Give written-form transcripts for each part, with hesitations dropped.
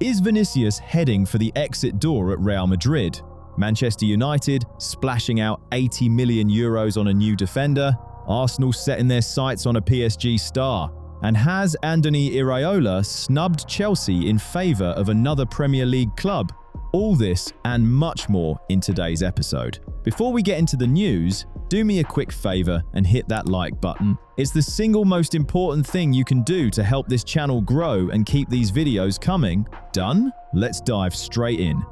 Is Vinicius heading for the exit door at Real Madrid? Manchester United splashing out 80 million euros on a new defender? Arsenal setting their sights on a PSG star? And has Andoni Iraola snubbed Chelsea in favour of another Premier League club? All this and much more in today's episode. Before we get into the news, do me a quick favour and hit that like button. It's the single most important thing you can do to help this channel grow and keep these videos coming. Done? Let's dive straight in.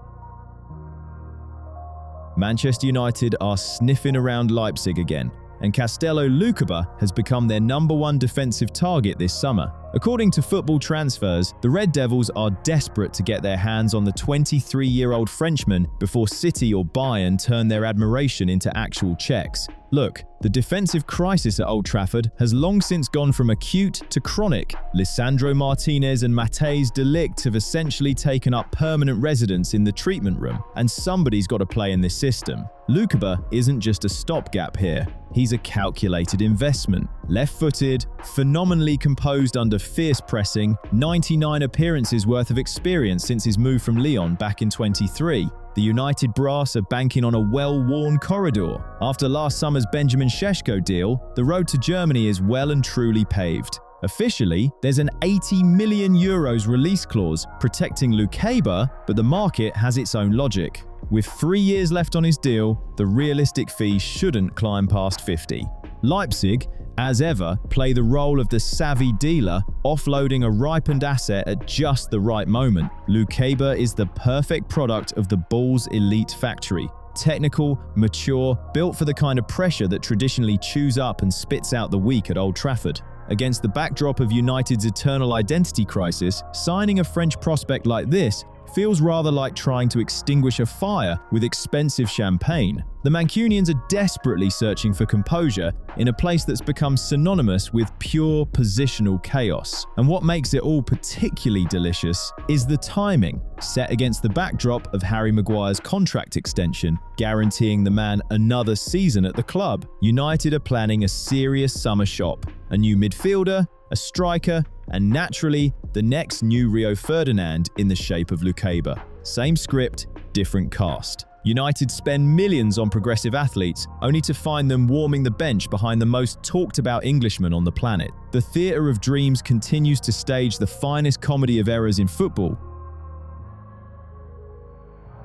Manchester United are sniffing around Leipzig again, and Castello Lukeba has become their #1 defensive target this summer. According to Football Transfers, the Red Devils are desperate to get their hands on the 23-year-old Frenchman before City or Bayern turn their admiration into actual checks. Look, the defensive crisis at Old Trafford has long since gone from acute to chronic. Lisandro Martinez and Matthijs de Ligt have essentially taken up permanent residence in the treatment room, and somebody's got to play in this system. Lukeba isn't just a stopgap here. He's a calculated investment. Left-footed, phenomenally composed under fierce pressing, 99 appearances worth of experience since his move from Lyon back in 23. The United brass are banking on a well-worn corridor. After last summer's Benjamin Šeško deal, the road to Germany is well and truly paved. Officially, there's an 80 million euros release clause protecting Lukeba, but the market has its own logic. With 3 years left on his deal, the realistic fee shouldn't climb past 50. Leipzig, as ever, play the role of the savvy dealer, offloading a ripened asset at just the right moment. Lukeba is the perfect product of the Bulls' elite factory. Technical, mature, built for the kind of pressure that traditionally chews up and spits out the weak at Old Trafford. Against the backdrop of United's eternal identity crisis, signing a French prospect like this feels rather like trying to extinguish a fire with expensive champagne. The Mancunians are desperately searching for composure in a place that's become synonymous with pure positional chaos. And what makes it all particularly delicious is the timing, set against the backdrop of Harry Maguire's contract extension, guaranteeing the man another season at the club. United are planning a serious summer shop, a new midfielder, a striker, and naturally, the next new Rio Ferdinand in the shape of Lukeba. Same script, different cast. United spend millions on progressive athletes, only to find them warming the bench behind the most talked-about Englishman on the planet. The theatre of dreams continues to stage the finest comedy of errors in football.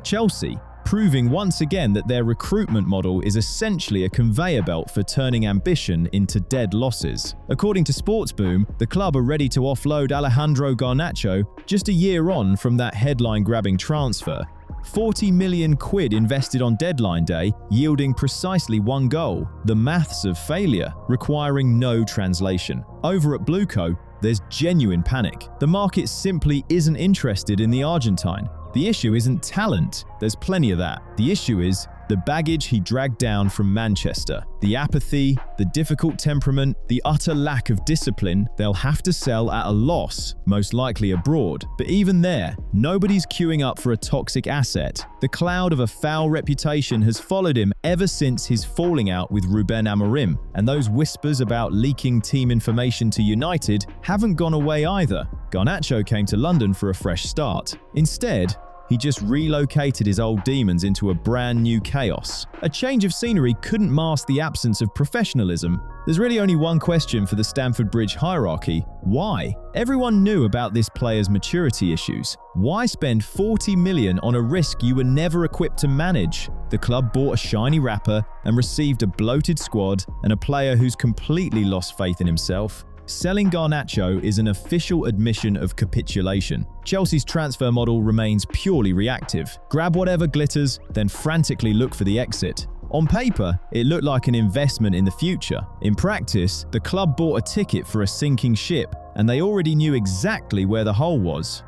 Chelsea, proving once again that their recruitment model is essentially a conveyor belt for turning ambition into dead losses. According to Sportsboom, the club are ready to offload Alejandro Garnacho just a year on from that headline-grabbing transfer. 40 million quid invested on deadline day, yielding precisely 1 goal. The maths of failure, requiring no translation. Over at Blueco, there's genuine panic. The market simply isn't interested in the Argentine. The issue isn't talent, there's plenty of that. The issue is the baggage he dragged down from Manchester. The apathy, the difficult temperament, the utter lack of discipline. They'll have to sell at a loss, most likely abroad. But even there, nobody's queuing up for a toxic asset. The cloud of a foul reputation has followed him ever since his falling out with Ruben Amorim, and those whispers about leaking team information to United haven't gone away either. Garnacho came to London for a fresh start. Instead, he just relocated his old demons into a brand new chaos. A change of scenery couldn't mask the absence of professionalism. There's really only one question for the Stamford Bridge hierarchy: why? Everyone knew about this player's maturity issues. Why spend 40 million on a risk you were never equipped to manage? The club bought a shiny wrapper and received a bloated squad and a player who's completely lost faith in himself. Selling Garnacho is an official admission of capitulation. Chelsea's transfer model remains purely reactive. Grab whatever glitters, then frantically look for the exit. On paper, it looked like an investment in the future. In practice, the club bought a ticket for a sinking ship, and they already knew exactly where the hole was.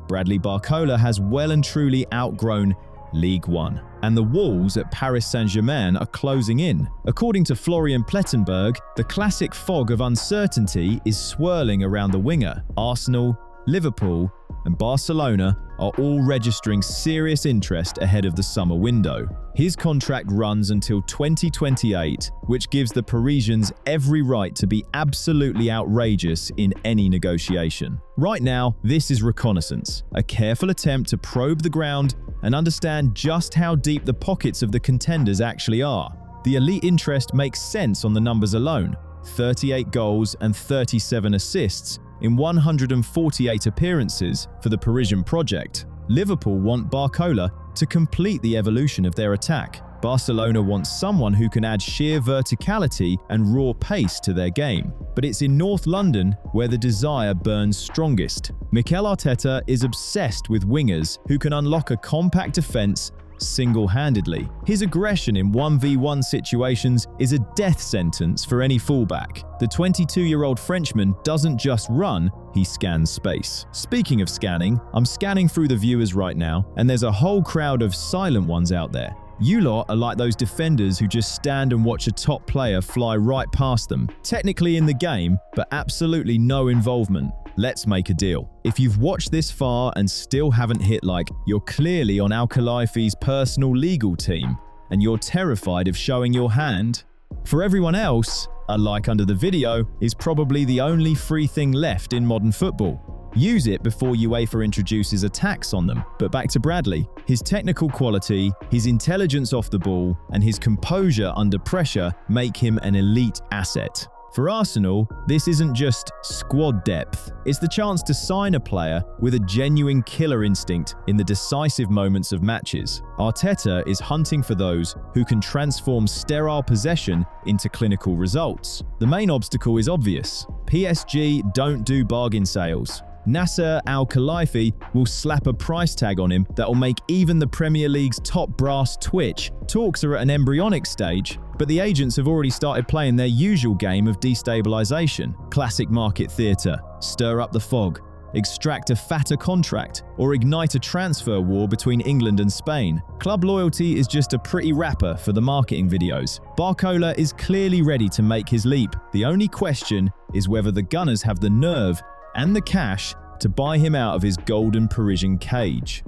Bradley Barcola has well and truly outgrown League One, and the walls at Paris Saint-Germain are closing in. According to Florian Plettenberg, the classic fog of uncertainty is swirling around the winger. Arsenal, Liverpool, and Barcelona are all registering serious interest ahead of the summer window. His contract runs until 2028, which gives the Parisians every right to be absolutely outrageous in any negotiation. Right now, this is reconnaissance, a careful attempt to probe the ground and understand just how deep the pockets of the contenders actually are. The elite interest makes sense on the numbers alone: 38 goals and 37 assists in 148 appearances for the Parisian project. Liverpool want BARCOLA to complete the evolution of their attack. Barcelona wants someone who can add sheer verticality and raw pace to their game. But it's in North London where the desire burns strongest. Mikel Arteta is obsessed with wingers who can unlock a compact defense single-handedly. His aggression in 1v1 situations is a death sentence for any fullback. The 22-year-old Frenchman doesn't just run, he scans space. Speaking of scanning, I'm scanning through the viewers right now, and there's a whole crowd of silent ones out there. You lot are like those defenders who just stand and watch a top player fly right past them, technically in the game, but absolutely no involvement. Let's make a deal. If you've watched this far and still haven't hit like, you're clearly on Al-Khelaifi's personal legal team, and you're terrified of showing your hand. For everyone else, a like under the video is probably the only free thing left in modern football. Use it before UEFA introduces a tax on them. But back to Bradley. His technical quality, his intelligence off the ball, and his composure under pressure make him an elite asset. For Arsenal, this isn't just squad depth. It's the chance to sign a player with a genuine killer instinct in the decisive moments of matches. Arteta is hunting for those who can transform sterile possession into clinical results. The main obstacle is obvious. PSG don't do bargain sales. Nasser Al-Khelaifi will slap a price tag on him that will make even the Premier League's top brass twitch. Talks are at an embryonic stage, but the agents have already started playing their usual game of destabilization. Classic market theatre. Stir up the fog, extract a fatter contract, or ignite a transfer war between England and Spain. Club loyalty is just a pretty wrapper for the marketing videos. BARCOLA is clearly ready to make his leap. The only question is whether the Gunners have the nerve and the cash to buy him out of his golden Parisian cage.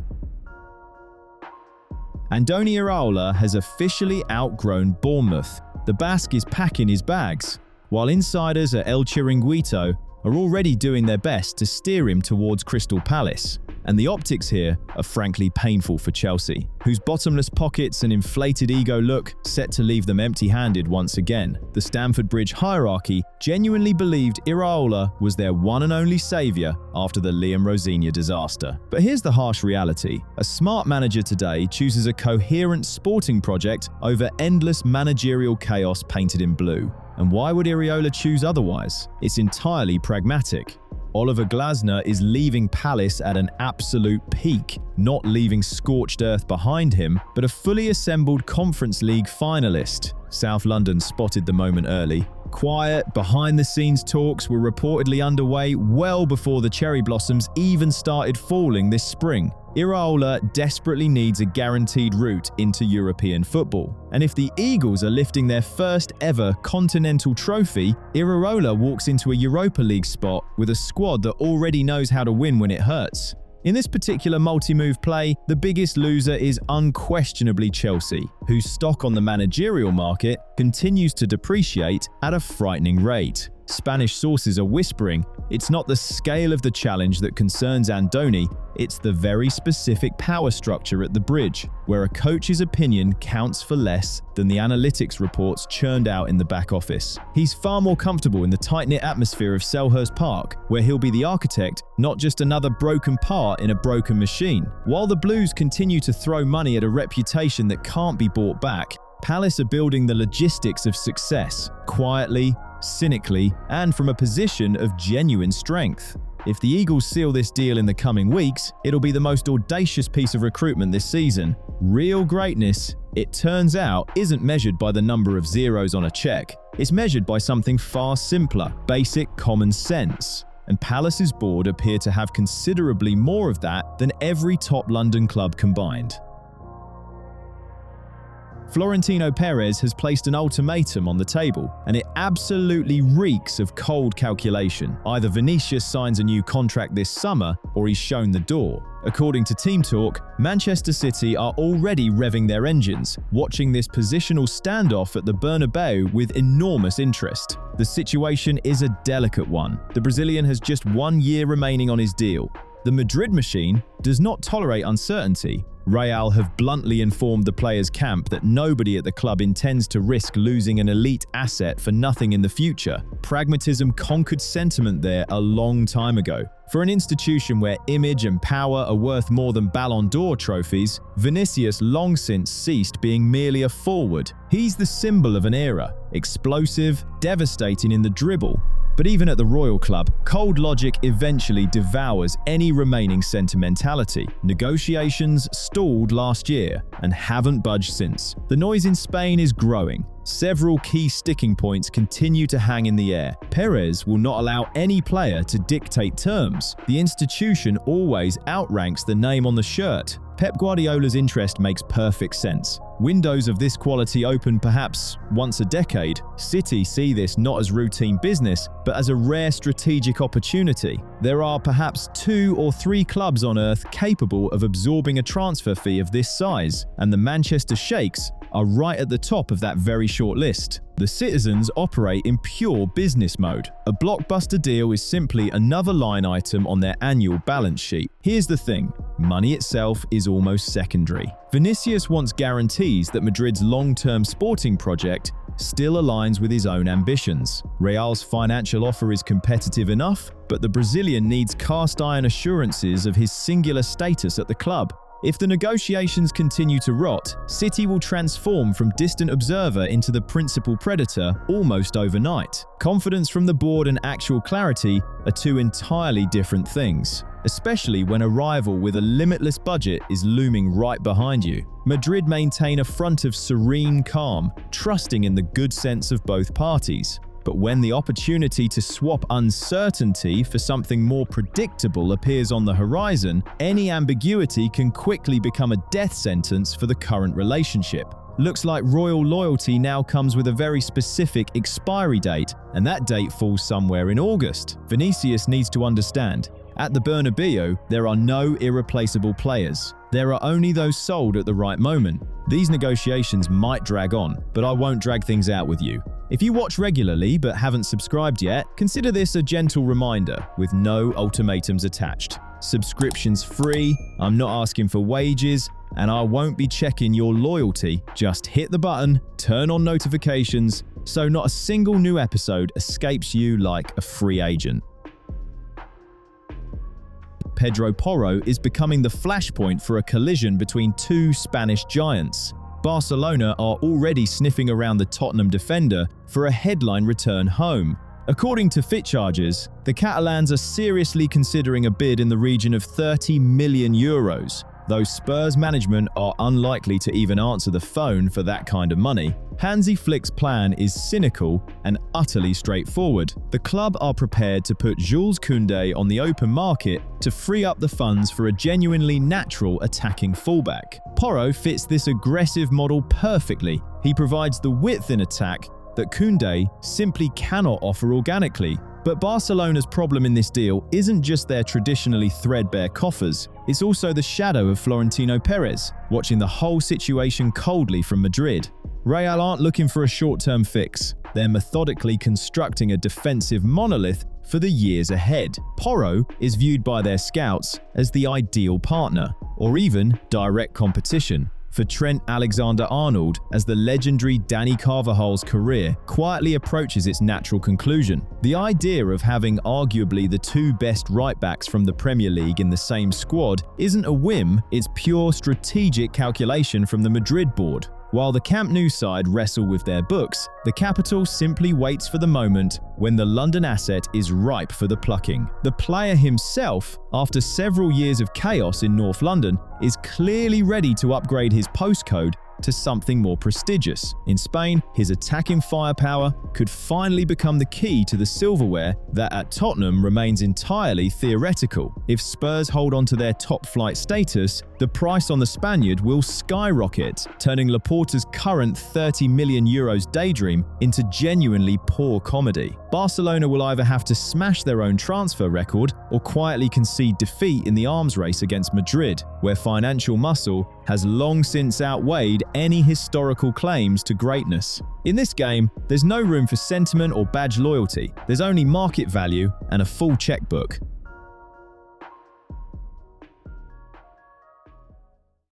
Andoni Iraola has officially outgrown Bournemouth. The Basque is packing his bags, while insiders at El Chiringuito are already doing their best to steer him towards Crystal Palace. And the optics here are frankly painful for Chelsea, whose bottomless pockets and inflated ego look set to leave them empty-handed once again. The Stamford Bridge hierarchy genuinely believed Iraola was their one and only saviour after the Liam Rosignol disaster. But here's the harsh reality. A smart manager today chooses a coherent sporting project over endless managerial chaos painted in blue. And why would Iraola choose otherwise? It's entirely pragmatic. Oliver Glasner is leaving Palace at an absolute peak, not leaving scorched earth behind him, but a fully assembled Conference League finalist. South London spotted the moment early. Quiet, behind-the-scenes talks were reportedly underway well before the cherry blossoms even started falling this spring. Iraola desperately needs a guaranteed route into European football. And if the Eagles are lifting their first ever continental trophy, Iraola walks into a Europa League spot with a squad that already knows how to win when it hurts. In this particular multi-move play, the biggest loser is unquestionably Chelsea, whose stock on the managerial market continues to depreciate at a frightening rate. Spanish sources are whispering it's not the scale of the challenge that concerns Andoni, it's the very specific power structure at the bridge, where a coach's opinion counts for less than the analytics reports churned out in the back office. He's far more comfortable in the tight-knit atmosphere of Selhurst Park, where he'll be the architect, not just another broken part in a broken machine. While the Blues continue to throw money at a reputation that can't be bought back, Palace are building the logistics of success, quietly, cynically, and from a position of genuine strength. If the Eagles seal this deal in the coming weeks, it'll be the most audacious piece of recruitment this season. Real greatness, it turns out, isn't measured by the number of zeros on a check. It's measured by something far simpler, basic common sense. And Palace's board appear to have considerably more of that than every top London club combined. Florentino Perez has placed an ultimatum on the table, and it absolutely reeks of cold calculation. Either Vinicius signs a new contract this summer, or he's shown the door. According to Team Talk, Manchester City are already revving their engines, watching this positional standoff at the Bernabeu with enormous interest. The situation is a delicate one. The Brazilian has just 1 year remaining on his deal. The Madrid machine does not tolerate uncertainty. Real have bluntly informed the players' camp that nobody at the club intends to risk losing an elite asset for nothing in the future. Pragmatism conquered sentiment there a long time ago. For an institution where image and power are worth more than Ballon d'Or trophies, Vinicius long since ceased being merely a forward. He's the symbol of an era, explosive, devastating in the dribble. But even at the Royal Club, cold logic eventually devours any remaining sentimentality. Negotiations stalled last year and haven't budged since. The noise in Spain is growing. Several key sticking points continue to hang in the air. Perez will not allow any player to dictate terms. The institution always outranks the name on the shirt. Pep Guardiola's interest makes perfect sense. Windows of this quality open perhaps once a decade. City see this not as routine business, but as a rare strategic opportunity. There are perhaps 2 or 3 clubs on earth capable of absorbing a transfer fee of this size, and the Manchester Sheikhs are right at the top of that very short list. The citizens operate in pure business mode. A blockbuster deal is simply another line item on their annual balance sheet. Here's the thing, money itself is almost secondary. Vinicius wants guarantees that Madrid's long-term sporting project still aligns with his own ambitions. Real's financial offer is competitive enough, but the Brazilian needs cast-iron assurances of his singular status at the club. If the negotiations continue to rot, City will transform from distant observer into the principal predator almost overnight. Confidence from the board and actual clarity are 2 entirely different things, especially when a rival with a limitless budget is looming right behind you. Madrid maintain a front of serene calm, trusting in the good sense of both parties. But when the opportunity to swap uncertainty for something more predictable appears on the horizon, any ambiguity can quickly become a death sentence for the current relationship. Looks like royal loyalty now comes with a very specific expiry date, and that date falls somewhere in August. Vinicius needs to understand, at the Bernabeu, there are no irreplaceable players. There are only those sold at the right moment. These negotiations might drag on, but I won't drag things out with you. If you watch regularly but haven't subscribed yet, consider this a gentle reminder with no ultimatums attached. Subscription's free, I'm not asking for wages, and I won't be checking your loyalty. Just hit the button, turn on notifications, so not a single new episode escapes you like a free agent. Pedro Porro is becoming the flashpoint for a collision between 2 Spanish giants. Barcelona are already sniffing around the Tottenham defender for a headline return home. According to Fit Chargers, the Catalans are seriously considering a bid in the region of €30 million, though Spurs management are unlikely to even answer the phone for that kind of money. Hansi Flick's plan is cynical and utterly straightforward. The club are prepared to put Jules Koundé on the open market to free up the funds for a genuinely natural attacking fullback. Porro fits this aggressive model perfectly. He provides the width in attack that Koundé simply cannot offer organically. But Barcelona's problem in this deal isn't just their traditionally threadbare coffers, it's also the shadow of Florentino Perez, watching the whole situation coldly from Madrid. Real aren't looking for a short-term fix. They're methodically constructing a defensive monolith for the years ahead. Porro is viewed by their scouts as the ideal partner, or even direct competition, for Trent Alexander-Arnold as the legendary Dani Carvajal's career quietly approaches its natural conclusion. The idea of having arguably the 2 best right-backs from the Premier League in the same squad isn't a whim, it's pure strategic calculation from the Madrid board. While the Camp Nou side wrestle with their books, the capital simply waits for the moment when the London asset is ripe for the plucking. The player himself, after several years of chaos in North London, is clearly ready to upgrade his postcode to something more prestigious. In Spain, his attacking firepower could finally become the key to the silverware that at Tottenham remains entirely theoretical. If Spurs hold on to their top-flight status, the price on the Spaniard will skyrocket, turning Laporta's current €30 million daydream into genuinely poor comedy. Barcelona will either have to smash their own transfer record or quietly concede defeat in the arms race against Madrid, where financial muscle has long since outweighed any historical claims to greatness. In this game, there's no room for sentiment or badge loyalty. There's only market value and a full checkbook.